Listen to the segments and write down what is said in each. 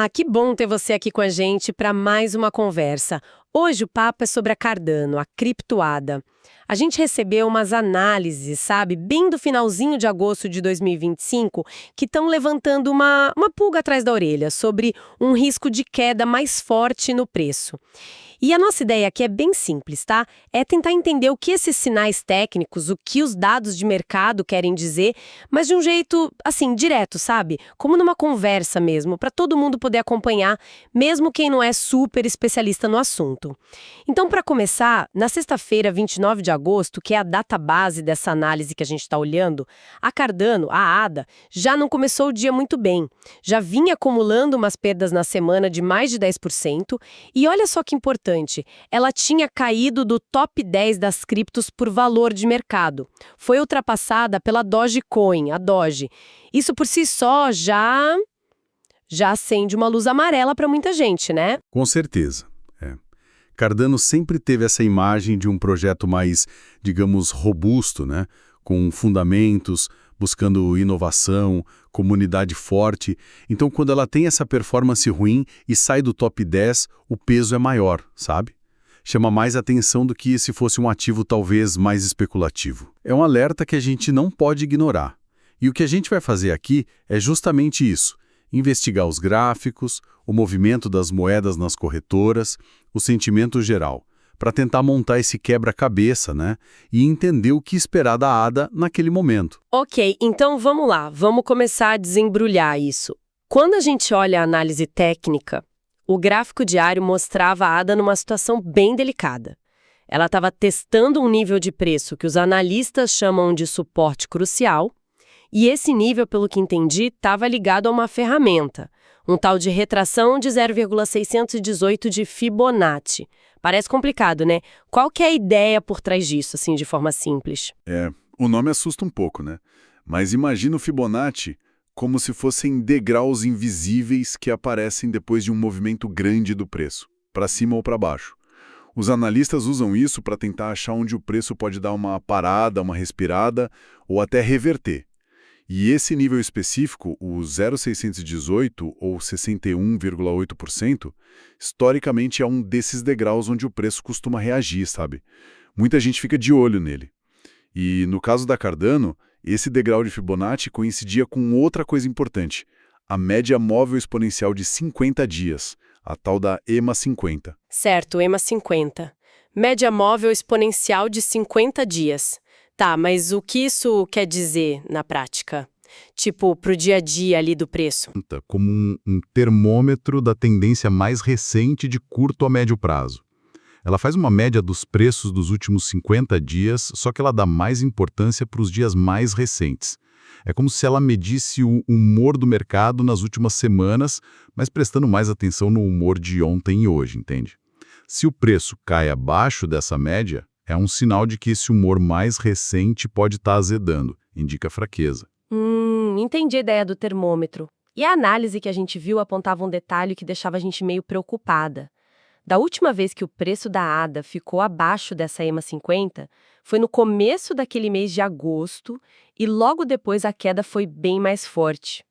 Olá, que bom ter você aqui com a gente para mais uma conversa. Hoje o papo é sobre a Cardano, a criptoada. A gente recebeu umas análises, sabe, bem do finalzinho de agosto de 2025, que estão levantando uma pulga atrás da orelha sobre um risco de queda mais forte no preço. E a nossa ideia aqui é bem simples, tá? É tentar entender o que esses sinais técnicos, o que os dados de mercado querem dizer, mas de um jeito, assim, direto, sabe? Como numa conversa mesmo, para todo mundo poder acompanhar, mesmo quem não é super especialista no assunto. Então, para começar, na sexta-feira, 29 de agosto, que é a data base dessa análise que a gente está olhando, a Cardano, a ADA, já não começou o dia muito bem. Já vinha acumulando umas perdas na semana de mais de 10%, e olha só que importante, ela tinha caído do top 10 das criptos por valor de mercado. Foi ultrapassada pela Dogecoin, a Doge. Isso por si só já acende uma luz amarela para muita gente, né? Com certeza. Cardano sempre teve essa imagem de um projeto mais, digamos, robusto, né? Com fundamentos, buscando inovação, comunidade forte. Então, quando ela tem essa performance ruim e sai do top 10, o peso é maior, sabe? Chama mais atenção do que se fosse um ativo talvez mais especulativo. É um alerta que a gente não pode ignorar. E o que a gente vai fazer aqui é justamente isso: investigar os gráficos, o movimento das moedas nas corretoras, o sentimento geral, para tentar montar esse quebra-cabeça, né? E entender o que esperar da ADA naquele momento. Ok, então vamos lá, vamos começar a desembrulhar isso. Quando a gente olha a análise técnica, o gráfico diário mostrava a ADA numa situação bem delicada. Ela estava testando um nível de preço que os analistas chamam de suporte crucial, e esse nível, pelo que entendi, estava ligado a uma ferramenta, um tal de retração de 0,618 de Fibonacci. Parece complicado, né? Qual que é a ideia por trás disso, assim, de forma simples? O nome assusta um pouco, né? Mas imagina o Fibonacci como se fossem degraus invisíveis que aparecem depois de um movimento grande do preço, para cima ou para baixo. Os analistas usam isso para tentar achar onde o preço pode dar uma parada, uma respirada ou até reverter. E esse nível específico, o 0,618 ou 61,8%, historicamente é um desses degraus onde o preço costuma reagir, sabe? Muita gente fica de olho nele. E no caso da Cardano, esse degrau de Fibonacci coincidia com outra coisa importante: a média móvel exponencial de 50 dias, a tal da EMA 50. Certo, EMA 50. Média móvel exponencial de 50 dias. Tá, mas o que isso quer dizer na prática? Tipo, pro dia a dia ali do preço. Como um termômetro da tendência mais recente de curto a médio prazo. Ela faz uma média dos preços dos últimos 50 dias, só que ela dá mais importância para os dias mais recentes. É como se ela medisse o humor do mercado nas últimas semanas, mas prestando mais atenção no humor de ontem e hoje, entende? Se o preço cai abaixo dessa média, é um sinal de que esse humor mais recente pode estar azedando, indica fraqueza. Entendi a ideia do termômetro. E a análise que a gente viu apontava um detalhe que deixava a gente meio preocupada. Da última vez que o preço da ADA ficou abaixo dessa EMA 50, foi no começo daquele mês de agosto e logo depois a queda foi bem mais forte.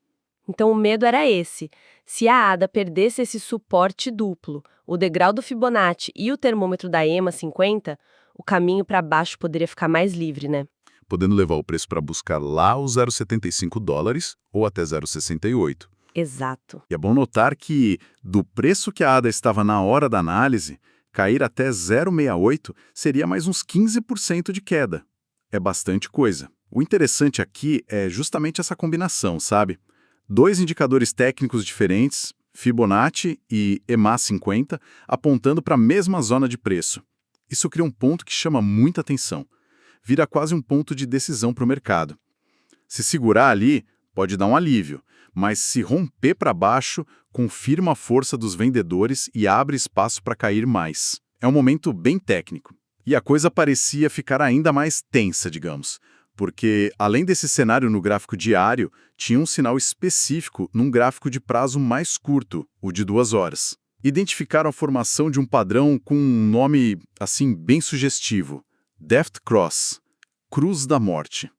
Então o medo era esse: se a ADA perdesse esse suporte duplo, o degrau do Fibonacci e o termômetro da EMA 50, o caminho para baixo poderia ficar mais livre, né? Podendo levar o preço para buscar lá os 0,75 dólares ou até 0,68. Exato. E é bom notar que, do preço que a ADA estava na hora da análise, cair até 0,68 seria mais uns 15% de queda. É bastante coisa. O interessante aqui é justamente essa combinação, sabe? Dois indicadores técnicos diferentes, Fibonacci e EMA 50, apontando para a mesma zona de preço. Isso cria um ponto que chama muita atenção. Vira quase um ponto de decisão para o mercado. Se segurar ali, pode dar um alívio, mas se romper para baixo, confirma a força dos vendedores e abre espaço para cair mais. É um momento bem técnico. E a coisa parecia ficar ainda mais tensa, digamos, porque, além desse cenário no gráfico diário, tinha um sinal específico num gráfico de prazo mais curto, o de 2 horas. Identificaram a formação de um padrão com um nome, assim, bem sugestivo: Death Cross, Cruz da Morte.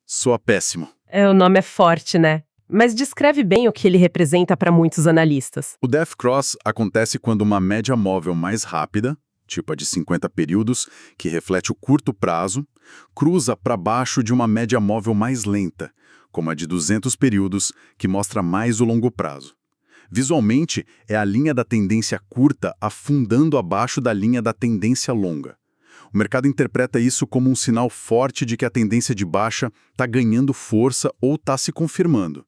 Soa péssimo. O nome é forte, né? Mas descreve bem o que ele representa para muitos analistas. O Death Cross acontece quando uma média móvel mais rápida, tipo a de 50 períodos, que reflete o curto prazo, cruza para baixo de uma média móvel mais lenta, como a de 200 períodos, que mostra mais o longo prazo. Visualmente, é a linha da tendência curta afundando abaixo da linha da tendência longa. O mercado interpreta isso como um sinal forte de que a tendência de baixa está ganhando força ou está se confirmando.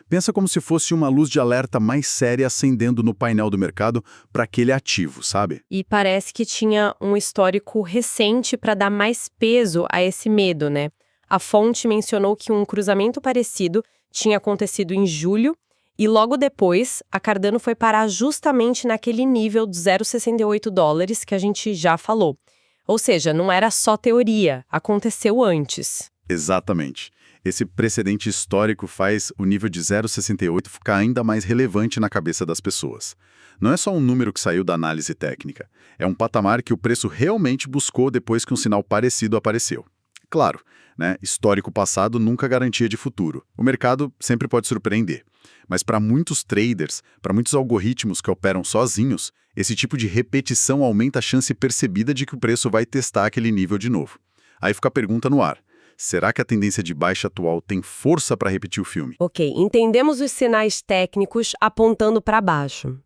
Pensa como se fosse uma luz de alerta mais séria acendendo no painel do mercado para aquele ativo, sabe? E parece que tinha um histórico recente para dar mais peso a esse medo, né? A fonte mencionou que um cruzamento parecido tinha acontecido em julho e logo depois a Cardano foi parar justamente naquele nível de $0,68 que a gente já falou. Ou seja, não era só teoria, aconteceu antes. Exatamente. Esse precedente histórico faz o nível de 0,68 ficar ainda mais relevante na cabeça das pessoas. Não é só um número que saiu da análise técnica, é um patamar que o preço realmente buscou depois que um sinal parecido apareceu. Claro, né, histórico passado nunca garantia de futuro. O mercado sempre pode surpreender. Mas para muitos traders, para muitos algoritmos que operam sozinhos, esse tipo de repetição aumenta a chance percebida de que o preço vai testar aquele nível de novo. Aí fica a pergunta no ar. Será que a tendência de baixa atual tem força para repetir o filme? Ok, entendemos os sinais técnicos apontando para baixo.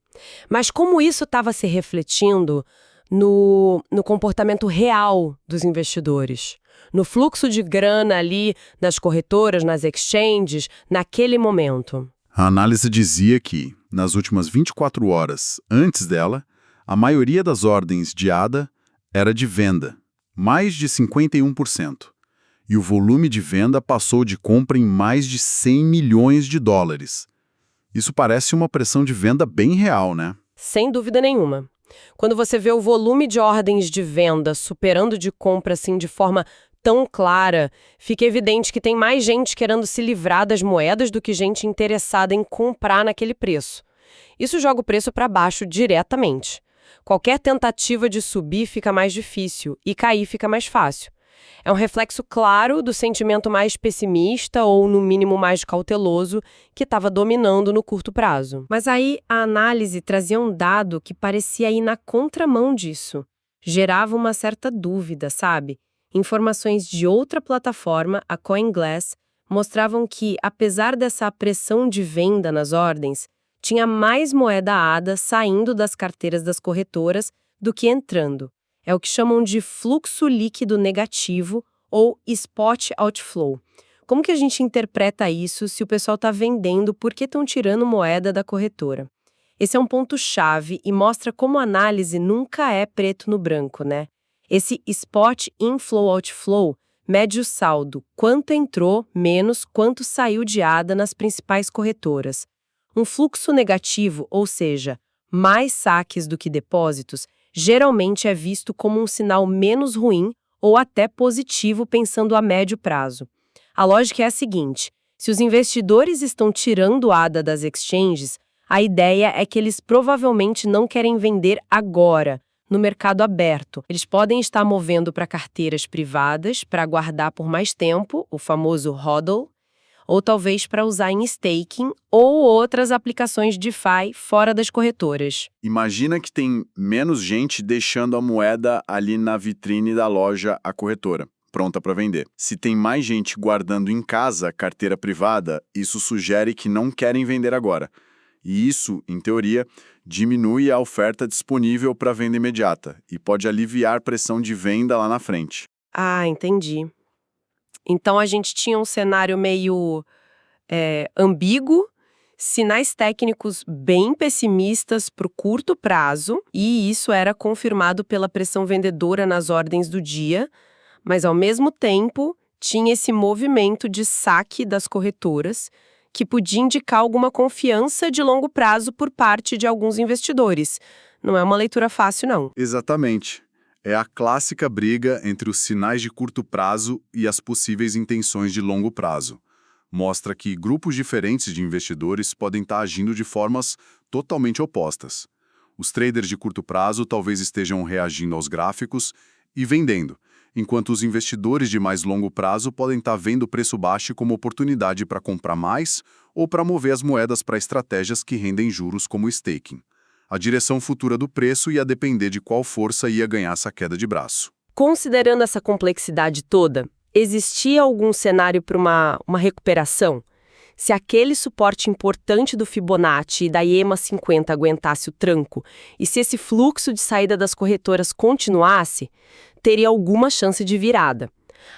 Mas como isso estava se refletindo no comportamento real dos investidores? No fluxo de grana ali nas corretoras, nas exchanges, naquele momento? A análise dizia que, nas últimas 24 horas antes dela, a maioria das ordens de ADA era de venda, mais de 51%. E o volume de venda passou de compra em mais de 100 milhões de dólares. Isso parece uma pressão de venda bem real, né? Sem dúvida nenhuma. Quando você vê o volume de ordens de venda superando de compra assim de forma tão clara, fica evidente que tem mais gente querendo se livrar das moedas do que gente interessada em comprar naquele preço. Isso joga o preço para baixo diretamente. Qualquer tentativa de subir fica mais difícil e cair fica mais fácil. É um reflexo claro do sentimento mais pessimista ou, no mínimo, mais cauteloso que estava dominando no curto prazo. Mas aí a análise trazia um dado que parecia ir na contramão disso. Gerava uma certa dúvida, sabe? Informações de outra plataforma, a CoinGlass, mostravam que, apesar dessa pressão de venda nas ordens, tinha mais moeda ADA saindo das carteiras das corretoras do que entrando. É o que chamam de fluxo líquido negativo ou spot outflow. Como que a gente interpreta isso se o pessoal está vendendo, por que estão tirando moeda da corretora? Esse é um ponto-chave e mostra como a análise nunca é preto no branco, né? Esse spot inflow-outflow mede o saldo, quanto entrou menos quanto saiu de ADA nas principais corretoras. Um fluxo negativo, ou seja, mais saques do que depósitos, geralmente é visto como um sinal menos ruim ou até positivo pensando a médio prazo. A lógica é a seguinte: se os investidores estão tirando ADA das exchanges, a ideia é que eles provavelmente não querem vender agora, no mercado aberto. Eles podem estar movendo para carteiras privadas para guardar por mais tempo, o famoso HODL, ou talvez para usar em staking ou outras aplicações DeFi fora das corretoras. Imagina que tem menos gente deixando a moeda ali na vitrine da loja, a corretora, pronta para vender. Se tem mais gente guardando em casa carteira privada, isso sugere que não querem vender agora. E isso, em teoria, diminui a oferta disponível para venda imediata e pode aliviar pressão de venda lá na frente. Ah, entendi. Então a gente tinha um cenário meio ambíguo, sinais técnicos bem pessimistas para o curto prazo, e isso era confirmado pela pressão vendedora nas ordens do dia, mas ao mesmo tempo tinha esse movimento de saque das corretoras que podia indicar alguma confiança de longo prazo por parte de alguns investidores. Não é uma leitura fácil, não. Exatamente. É a clássica briga entre os sinais de curto prazo e as possíveis intenções de longo prazo. Mostra que grupos diferentes de investidores podem estar agindo de formas totalmente opostas. Os traders de curto prazo talvez estejam reagindo aos gráficos e vendendo, enquanto os investidores de mais longo prazo podem estar vendo o preço baixo como oportunidade para comprar mais ou para mover as moedas para estratégias que rendem juros como o staking. A direção futura do preço ia depender de qual força ia ganhar essa queda de braço. Considerando essa complexidade toda, existia algum cenário para uma recuperação? Se aquele suporte importante do Fibonacci e da EMA 50 aguentasse o tranco, e se esse fluxo de saída das corretoras continuasse, teria alguma chance de virada.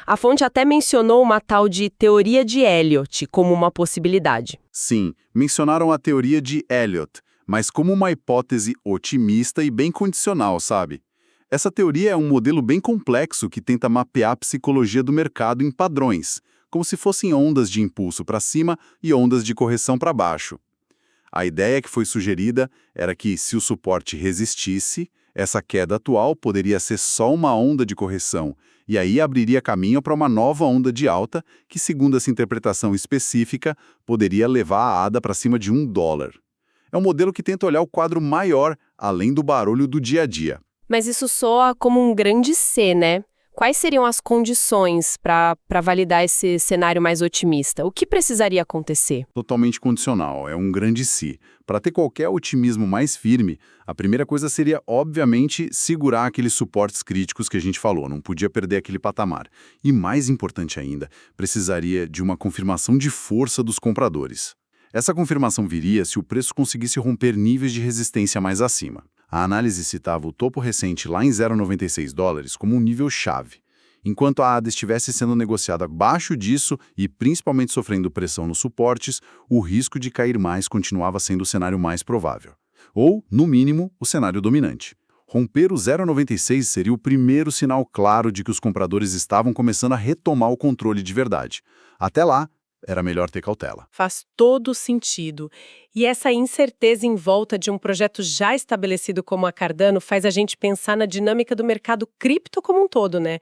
A fonte até mencionou uma tal de teoria de Elliott como uma possibilidade. Sim, mencionaram a teoria de Elliott, mas como uma hipótese otimista e bem condicional, sabe? Essa teoria é um modelo bem complexo que tenta mapear a psicologia do mercado em padrões, como se fossem ondas de impulso para cima e ondas de correção para baixo. A ideia que foi sugerida era que, se o suporte resistisse, essa queda atual poderia ser só uma onda de correção, e aí abriria caminho para uma nova onda de alta que, segundo essa interpretação específica, poderia levar a ADA para cima de $1. É um modelo que tenta olhar o quadro maior, além do barulho do dia a dia. Mas isso soa como um grande C, né? Quais seriam as condições para validar esse cenário mais otimista? O que precisaria acontecer? Totalmente condicional, é um grande se. Para ter qualquer otimismo mais firme, a primeira coisa seria, obviamente, segurar aqueles suportes críticos que a gente falou, não podia perder aquele patamar. E mais importante ainda, precisaria de uma confirmação de força dos compradores. Essa confirmação viria se o preço conseguisse romper níveis de resistência mais acima. A análise citava o topo recente lá em $0,96 como um nível-chave. Enquanto a ADA estivesse sendo negociada abaixo disso e principalmente sofrendo pressão nos suportes, o risco de cair mais continuava sendo o cenário mais provável. Ou, no mínimo, o cenário dominante. Romper o 0,96 seria o primeiro sinal claro de que os compradores estavam começando a retomar o controle de verdade. Até lá, era melhor ter cautela. Faz todo sentido. E essa incerteza em volta de um projeto já estabelecido como a Cardano faz a gente pensar na dinâmica do mercado cripto como um todo, né?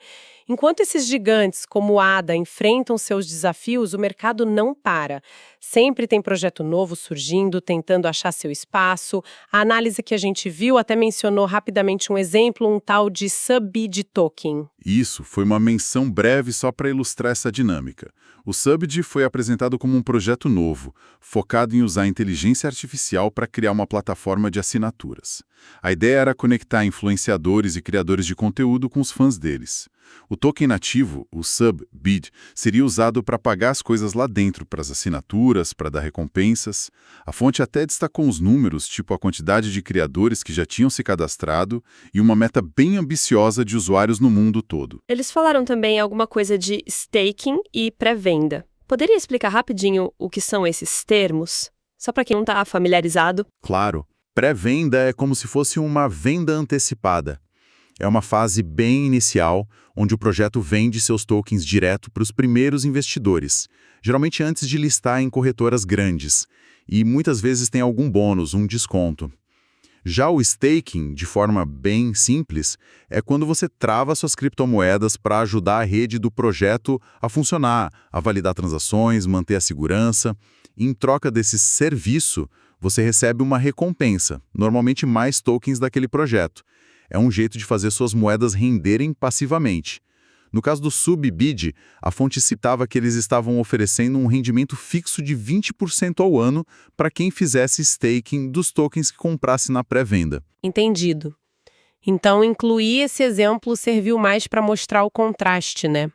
Enquanto esses gigantes como o ADA enfrentam seus desafios, o mercado não para. Sempre tem projeto novo surgindo, tentando achar seu espaço. A análise que a gente viu até mencionou rapidamente um exemplo, um tal de SUBID token. Isso foi uma menção breve só para ilustrar essa dinâmica. O SUBID foi apresentado como um projeto novo, focado em usar inteligência artificial para criar uma plataforma de assinaturas. A ideia era conectar influenciadores e criadores de conteúdo com os fãs deles. O token nativo, o SUBID, seria usado para pagar as coisas lá dentro, para as assinaturas, para dar recompensas. A fonte até destacou os números, tipo a quantidade de criadores que já tinham se cadastrado e uma meta bem ambiciosa de usuários no mundo todo. Eles falaram também alguma coisa de staking e pré-venda. Poderia explicar rapidinho o que são esses termos? Só para quem não está familiarizado. Claro, pré-venda é como se fosse uma venda antecipada. É uma fase bem inicial, onde o projeto vende seus tokens direto para os primeiros investidores, geralmente antes de listar em corretoras grandes, e muitas vezes tem algum bônus, um desconto. Já o staking, de forma bem simples, é quando você trava suas criptomoedas para ajudar a rede do projeto a funcionar, a validar transações, manter a segurança. Em troca desse serviço, você recebe uma recompensa, normalmente mais tokens daquele projeto. É um jeito de fazer suas moedas renderem passivamente. No caso do SUBID, a fonte citava que eles estavam oferecendo um rendimento fixo de 20% ao ano para quem fizesse staking dos tokens que comprasse na pré-venda. Entendido. Então, incluir esse exemplo serviu mais para mostrar o contraste, né?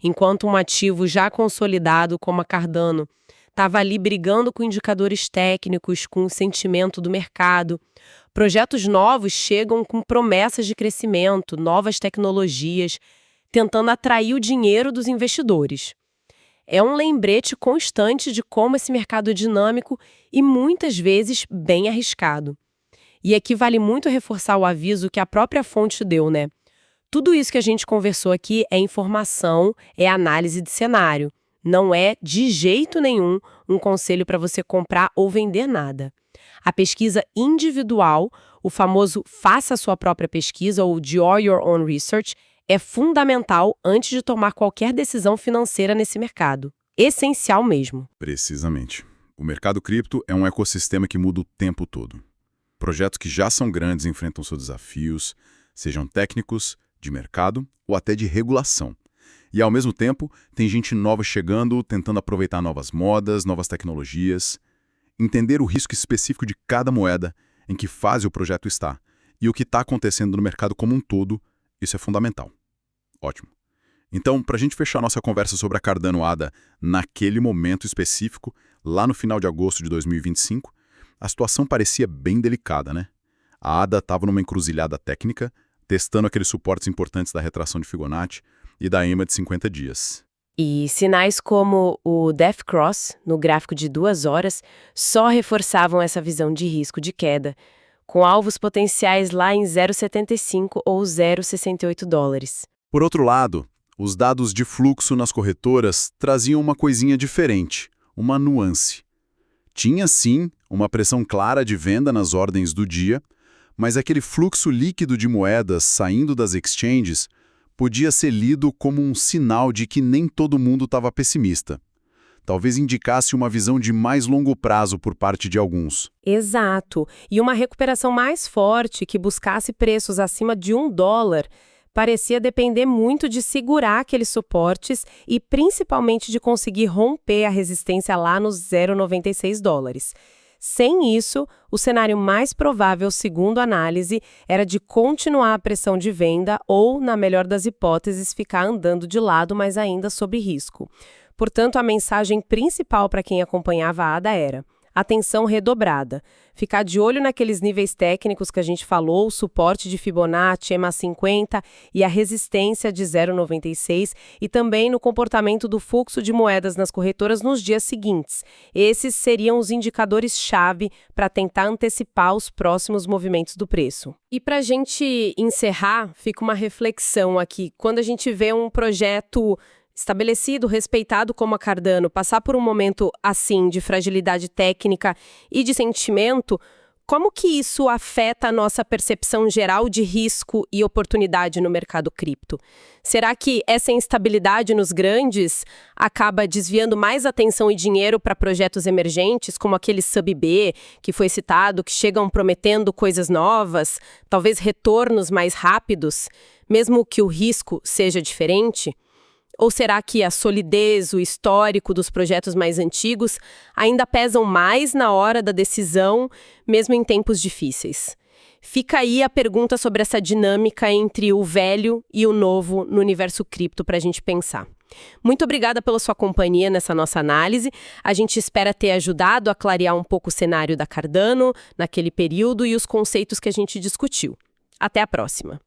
Enquanto um ativo já consolidado como a Cardano estava ali brigando com indicadores técnicos, com o sentimento do mercado, projetos novos chegam com promessas de crescimento, novas tecnologias, tentando atrair o dinheiro dos investidores. É um lembrete constante de como esse mercado é dinâmico e muitas vezes bem arriscado. E aqui vale muito reforçar o aviso que a própria fonte deu, né? Tudo isso que a gente conversou aqui é informação, é análise de cenário. Não é, de jeito nenhum, um conselho para você comprar ou vender nada. A pesquisa individual, o famoso faça a sua própria pesquisa ou do your own research, é fundamental antes de tomar qualquer decisão financeira nesse mercado. Essencial mesmo. Precisamente. O mercado cripto é um ecossistema que muda o tempo todo. Projetos que já são grandes enfrentam seus desafios, sejam técnicos, de mercado ou até de regulação. E, ao mesmo tempo, tem gente nova chegando, tentando aproveitar novas modas, novas tecnologias. Entender o risco específico de cada moeda, em que fase o projeto está, e o que está acontecendo no mercado como um todo, isso é fundamental. Ótimo. Então, para a gente fechar nossa conversa sobre a Cardano ADA naquele momento específico, lá no final de agosto de 2025, a situação parecia bem delicada, né? A ADA estava numa encruzilhada técnica, testando aqueles suportes importantes da retração de Fibonacci e da EMA de 50 dias. E sinais como o Death Cross, no gráfico de 2 horas, só reforçavam essa visão de risco de queda, com alvos potenciais lá em 0,75 ou 0,68 dólares. Por outro lado, os dados de fluxo nas corretoras traziam uma coisinha diferente, uma nuance. Tinha, sim, uma pressão clara de venda nas ordens do dia, mas aquele fluxo líquido de moedas saindo das exchanges podia ser lido como um sinal de que nem todo mundo estava pessimista. Talvez indicasse uma visão de mais longo prazo por parte de alguns. Exato. E uma recuperação mais forte que buscasse preços acima de $1 parecia depender muito de segurar aqueles suportes e principalmente de conseguir romper a resistência lá nos 0,96 dólares. Sem isso, o cenário mais provável, segundo a análise, era de continuar a pressão de venda ou, na melhor das hipóteses, ficar andando de lado, mas ainda sob risco. Portanto, a mensagem principal para quem acompanhava a ADA era: atenção redobrada, ficar de olho naqueles níveis técnicos que a gente falou, o suporte de Fibonacci, EMA 50 e a resistência de 0,96 e também no comportamento do fluxo de moedas nas corretoras nos dias seguintes. Esses seriam os indicadores-chave para tentar antecipar os próximos movimentos do preço. E para a gente encerrar, fica uma reflexão aqui. Quando a gente vê um projeto estabelecido, respeitado como a Cardano, passar por um momento assim de fragilidade técnica e de sentimento, como que isso afeta a nossa percepção geral de risco e oportunidade no mercado cripto? Será que essa instabilidade nos grandes acaba desviando mais atenção e dinheiro para projetos emergentes, como aquele Sub-B que foi citado, que chegam prometendo coisas novas, talvez retornos mais rápidos, mesmo que o risco seja diferente? Ou será que a solidez, o histórico dos projetos mais antigos ainda pesam mais na hora da decisão, mesmo em tempos difíceis? Fica aí a pergunta sobre essa dinâmica entre o velho e o novo no universo cripto para a gente pensar. Muito obrigada pela sua companhia nessa nossa análise. A gente espera ter ajudado a clarear um pouco o cenário da Cardano naquele período e os conceitos que a gente discutiu. Até a próxima!